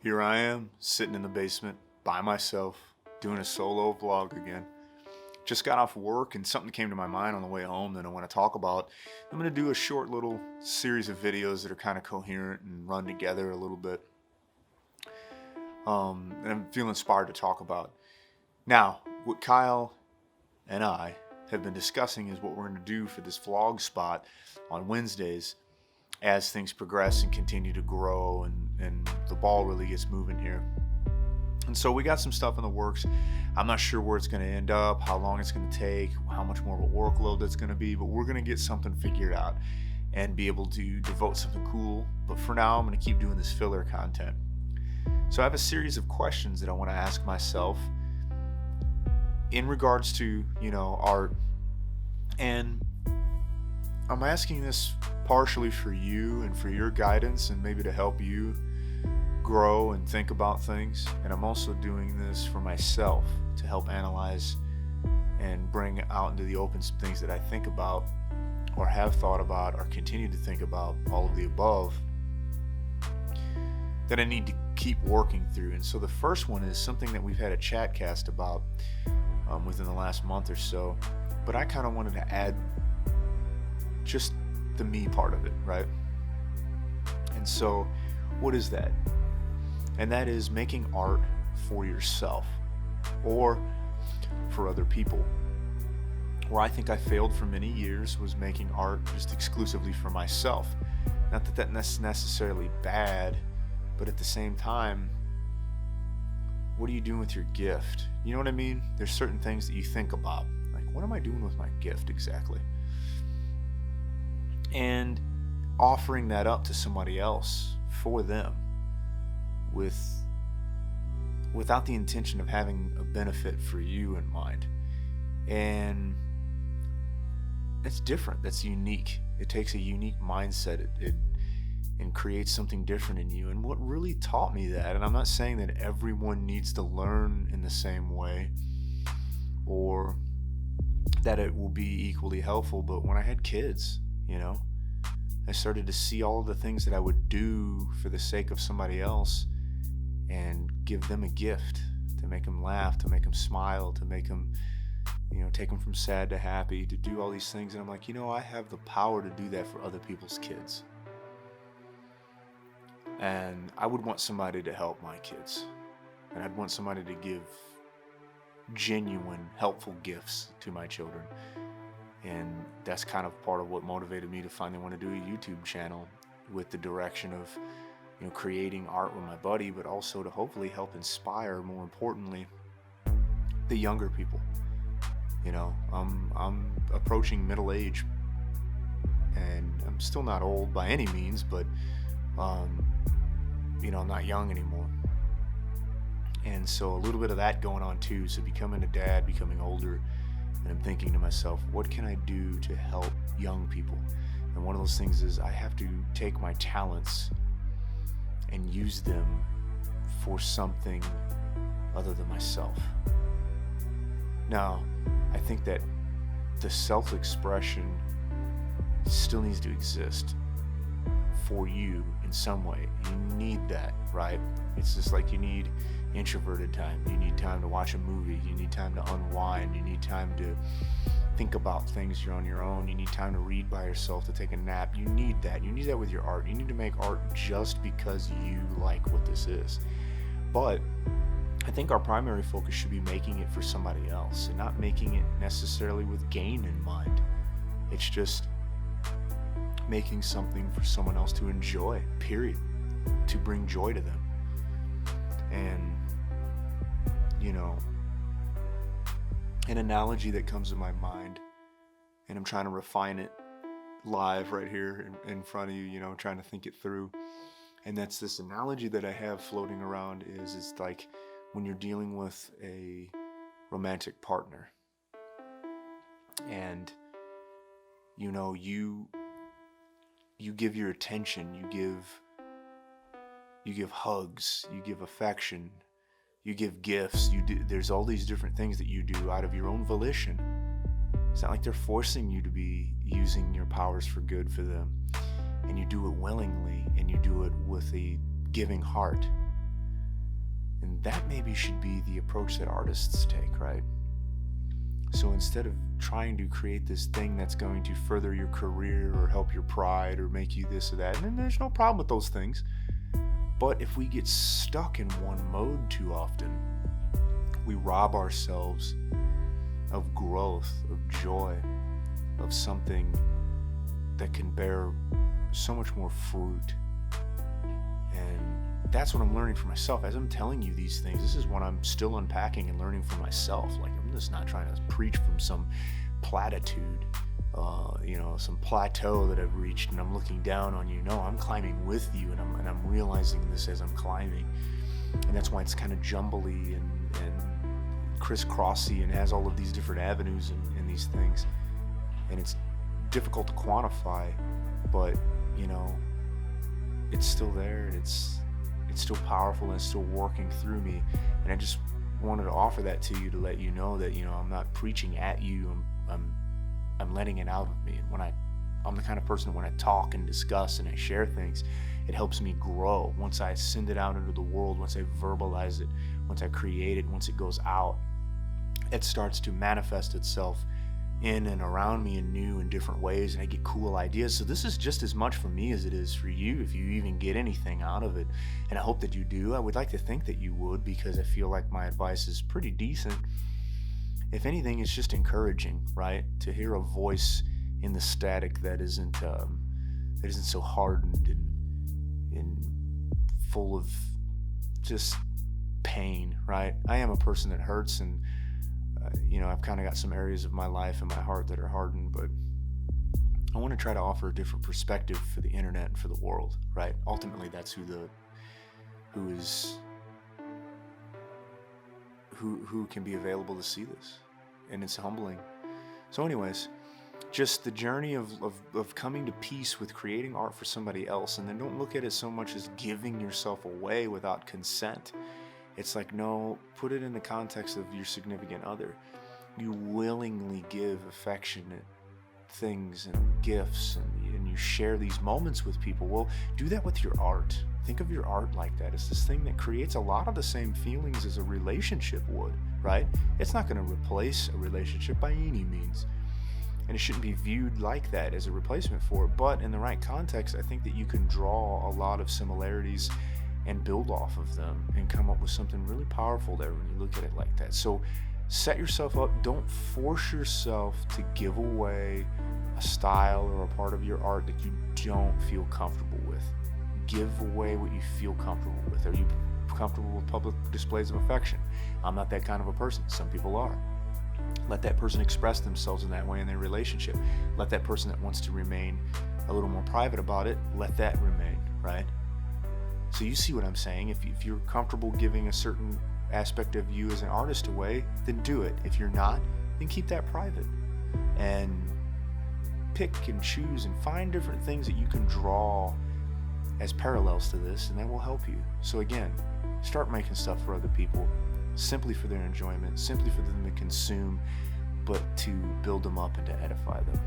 Here I am, sitting in the basement by myself, doing a solo vlog again. Just got off work and something came to my mind on the way home that I want to talk about. I'm going to do a short little series of videos that are kind of coherent and run together a little bit. And I'm feeling inspired to talk about. Now, what Kyle and I have been discussing is what we're going to do for this vlog spot on Wednesdays as things progress and continue to grow and the ball really gets moving here. And so we got some stuff in the works. I'm not sure where it's going to end up, how long it's going to take, how much more of a workload that's going to be, but we're going to get something figured out and be able to devote something cool. But for now, I'm going to keep doing this filler content. So I have a series of questions that I want to ask myself in regards to, art. And I'm asking this partially for you and for your guidance and maybe to help you grow and think about things. And I'm also doing this for myself to help analyze and bring out into the open some things that I think about or have thought about or continue to think about, all of the above, that I need to keep working through. And so the first one is something that we've had a chatcast about within the last month or so, but I kind of wanted to add just the me part of it, right? And so what is that? And that is making art for yourself or for other people. Where I think I failed for many years was making art just exclusively for myself. Not that that's necessarily bad, but at the same time, what are you doing with your gift? You know what I mean? There's certain things that you think about. Like, what am I doing with my gift exactly? And offering that up to somebody else for them without the intention of having a benefit for you in mind. And it's different. That's unique. It takes a unique mindset and creates something different in you. And what really taught me that, and I'm not saying that everyone needs to learn in the same way or that it will be equally helpful, but when I had kids, I started to see all of the things that I would do for the sake of somebody else and give them a gift to make them laugh, to make them smile, to make them, take them from sad to happy, to do all these things. And I'm like, I have the power to do that for other people's kids. And I would want somebody to help my kids. And I'd want somebody to give genuine, helpful gifts to my children. And that's kind of part of what motivated me to finally want to do a YouTube channel with the direction of, creating art with my buddy, but also to hopefully help inspire, more importantly, the younger people. I'm approaching middle age, and I'm still not old by any means, but I'm not young anymore. And so a little bit of that going on too. So becoming a dad, becoming older, and I'm thinking to myself, what can I do to help young people? And one of those things is I have to take my talents and use them for something other than myself. Now, I think that the self-expression still needs to exist for you in some way. You need that, right? It's just like you need introverted time. You need time to watch a movie. You need time to unwind. You need time to think about things you're on your own. You need time to read by yourself, to take a nap. You need that. You need that with your art. You need to make art just because you like what this is. But I think our primary focus should be making it for somebody else and not making it necessarily with gain in mind. It's just making something for someone else to enjoy, period, to bring joy to them. And, an analogy that comes to my mind, and I'm trying to refine it live right here in front of you, trying to think it through. And that's this analogy that I have floating around is it's like when you're dealing with a romantic partner and, you give your attention, you give hugs, you give affection, you give gifts, there's all these different things that you do out of your own volition. It's not like they're forcing you to be using your powers for good for them. And you do it willingly, and you do it with a giving heart. And that maybe should be the approach that artists take, right? So instead of trying to create this thing that's going to further your career or help your pride or make you this or that, and there's no problem with those things. But if we get stuck in one mode too often, we rob ourselves of growth, of joy, of something that can bear so much more fruit. And that's what I'm learning for myself. As I'm telling you these things, this is what I'm still unpacking and learning for myself. Like, I'm just not trying to preach from some platitude, some plateau that I've reached and I'm looking down on you. No, I'm climbing with you, and I'm realizing this as I'm climbing. And that's why it's kind of jumbly and crisscrossy and has all of these different avenues and these things. And it's difficult to quantify, but it's still there, and it's still powerful, and it's still working through me. And I just wanted to offer that to you, to let you know that I'm not preaching at you. I'm letting it out of me. And I'm the kind of person that when I talk and discuss and I share things, it helps me grow. Once I send it out into the world, once I verbalize it, once I create it, once it goes out, it starts to manifest itself in and around me in new and different ways, and I get cool ideas. So this is just as much for me as it is for you, if you even get anything out of it. And I hope that you do. I would like to think that you would, because I feel like my advice is pretty decent. If anything, it's just encouraging, right? To hear a voice in the static that isn't so hardened and full of just pain, right? I am a person that hurts, and I've kind of got some areas of my life and my heart that are hardened, but I want to try to offer a different perspective for the internet and for the world, right? Ultimately, that's who can be available to see this, and it's humbling. So anyways, just the journey of coming to peace with creating art for somebody else, and then don't look at it so much as giving yourself away without consent. It's like, no, put it in the context of your significant other. You willingly give affectionate things and gifts, and you share these moments with people. Well, do that with your art. Think of your art like that. It's this thing that creates a lot of the same feelings as a relationship would, right? It's not going to replace a relationship by any means. And it shouldn't be viewed like that as a replacement for it. But in the right context, I think that you can draw a lot of similarities and build off of them and come up with something really powerful there when you look at it like that. So set yourself up. Don't force yourself to give away a style or a part of your art that you don't feel comfortable with. Give away what you feel comfortable with. Are you comfortable with public displays of affection? I'm not that kind of a person. Some people are. Let that person express themselves in that way in their relationship. Let that person that wants to remain a little more private about it, let that remain, right? So you see what I'm saying. If you're comfortable giving a certain aspect of you as an artist away, then do it. If you're not, then keep that private. And pick and choose and find different things that you can draw as parallels to this, and that will help you. So again, start making stuff for other people, simply for their enjoyment, simply for them to consume, but to build them up and to edify them.